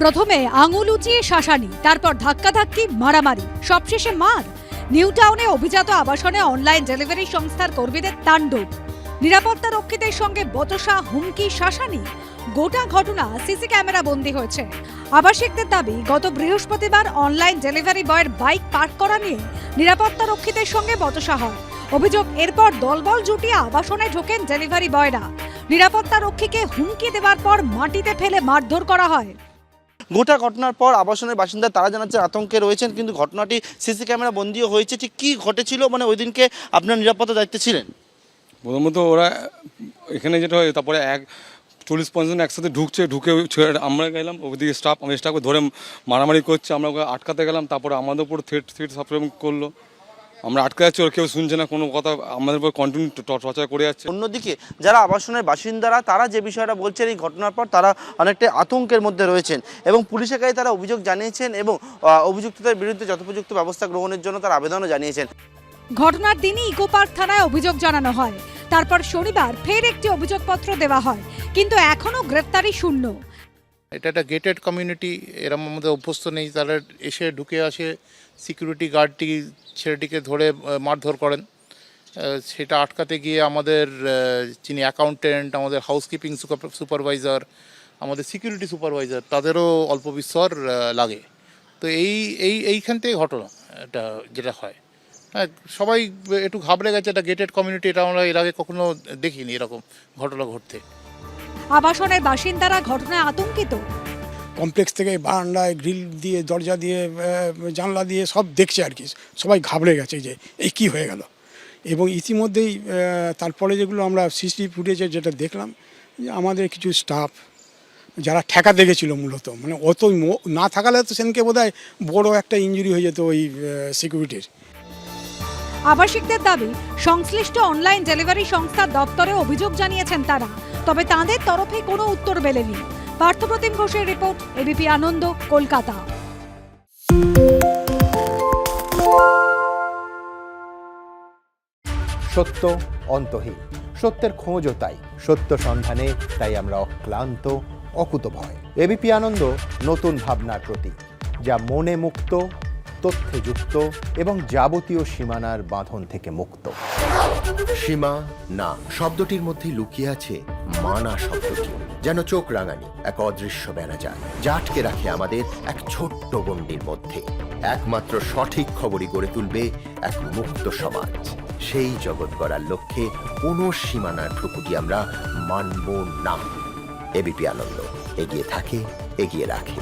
প্রথমে আঙুল উঁচিয়ে শাসানি, তারপর ধাক্কাধাক্কি, মারামারি, সবশেষে মার। নিউ টাউনে অভিজাত আবাসনে অনলাইন ডেলিভারি সংস্থার কর্মীদের তাণ্ডব। নিরাপত্তা রক্ষীদের সঙ্গে বচসা, হুমকি, শাসানি। গোটা ঘটনা সিসি ক্যামেরা বন্দী হয়েছে। আবাসিকদের দাবি, গত বৃহস্পতিবার অনলাইন ডেলিভারি বয়ের বাইক পার্ক করা নিয়ে নিরাপত্তা রক্ষীদের সঙ্গে বচসা হয়। অভিযোগ, এরপর দলবল জুটিয়ে আবাসনে ঢোকেন ডেলিভারি বয়রা। নিরাপত্তা রক্ষীকে হুমকি দেওয়ার পর মাটিতে ফেলে মারধর করা হয়। গোটা ঘটনার পর আবাসনের বাসিন্দা তারা জানাচ্ছে আতঙ্কে রয়েছেন, কিন্তু ঘটনাটি সিসি ক্যামেরা বন্দিও হয়েছে। ঠিক কী ঘটেছিল, মানে ওই দিনকে আপনার নিরাপত্তা দায়িত্বে ছিলেন? প্রথমত ওরা এখানে যেটা হয়, তারপরে 40-50 জন একসাথে ঢুকে আমরা গেলাম, ওদিকে আমাদের স্টাফকে ধরে মারামারি করছে। আমরা ওকে আটকাতে গেলাম, তারপরে আমাদের উপর থ্রেট সাপ্লাই করলো। আমরা আটকে যাচ্ছি, ওরা কেউ শুনছে না কোনো কথা, আমাদের উপর কন্টিনিউ টর্চার করে যাচ্ছে। অন্যদিকে যারা আবাসনের বাসিন্দারা, তারা যে বিষয়টা বলছেন, এই ঘটনার পর তারা অনেকটাই আতঙ্কের মধ্যে রয়েছেন এবং পুলিশের কাছে তারা অভিযোগ জানিয়েছেন এবং অভিযুক্তদের বিরুদ্ধে যথোপযুক্ত ব্যবস্থা গ্রহণের জন্য তারা আবেদনও জানিয়েছেন। ঘটনার দিনই ইকো পার্ক থানায় অভিযোগ জানানো হয়। তারপর শনিবার ফের একটি অভিযোগপত্র দেওয়া হয়, কিন্তু এখনো গ্রেফতারি শূন্য। এটা একটা গেটেড কমিউনিটি, এরম আমাদের অভ্যস্ত নেই। তারা এসে ঢুকে আসে, সিকিউরিটি গার্ডটি ছেলেটিকে ধরে মারধর করেন। সেটা আটকাতে গিয়ে আমাদের যিনি অ্যাকাউন্টেন্ট, আমাদের হাউসকিপিং সুপারভাইজার, আমাদের সিকিউরিটি সুপারভাইজার, তাদেরও অল্প বিস্তর লাগে। তো এইখান থেকে ঘটনা এটা যেটা হয়, হ্যাঁ, সবাই একটু ঘাবড়ে গেছে। এটা গেটেড কমিউনিটি, এটা আমরা এর আগে কখনো দেখিনি এরকম ঘটনা ঘটতে। আবাসনের বাসিন্দারা ঘটনায় আতঙ্কিত। কমপ্লেক্স থেকে বারান্দায় গ্রিল দিয়ে, দরজা দিয়ে, জানলা দিয়ে সব দেখছে আর কি। সবাই ঘাবড়ে গেছে যে এই কী হয়ে গেল। এবং ইতিমধ্যেই তারপরে যেগুলো আমরা সিসিটিভি ফুটেজে যেটা দেখলাম, যে আমাদের কিছু স্টাফ যারা ঠেকাতে গেছিলো মূলত, মানে অত না থাকালে তো সেদিনকে বোধহয় বড় একটা ইনজুরি হয়ে যেত ওই সিকিউরিটির। আবাসিকদের দাবি, সংশ্লিষ্ট অনলাইন ডেলিভারি সংস্থার দপ্তরে অভিযোগ জানিয়েছেন তারা, তবে তাঁদের তরফে কোনো উত্তর মেলেনি। পার্থপ্রতিম ঘোষের রিপোর্ট, এবিপি আনন্দ, কলকাতা। সত্য অন্তহীন, সত্যের খোঁজও তাই, সত্য সন্ধানে তাই আমরা অক্লান্ত, অকুতভয়। এবিপি আনন্দ নতুন ভাবনার প্রতীক, যা মনে মুক্ত, তথ্যে যুক্ত এবং যাবতীয় সীমানার বাঁধন থেকে মুক্ত। সীমা না শব্দটির মধ্যে লুকিয়ে আছে মানা শব্দটি, যেন চোখ রাঙানি এক অদৃশ্য বেড়াজাল, যা আটকে রাখে আমাদের এক ছোট্ট গণ্ডির মধ্যে। একমাত্র সঠিক খবরই গড়ে তুলবে এক মুক্ত সমাজ। সেই জগৎ গড়ার লক্ষ্যে কোনো সীমানার ঠুকুটি আমরা মানব না। এবিপি আনন্দ এগিয়ে থাকে, এগিয়ে রাখে।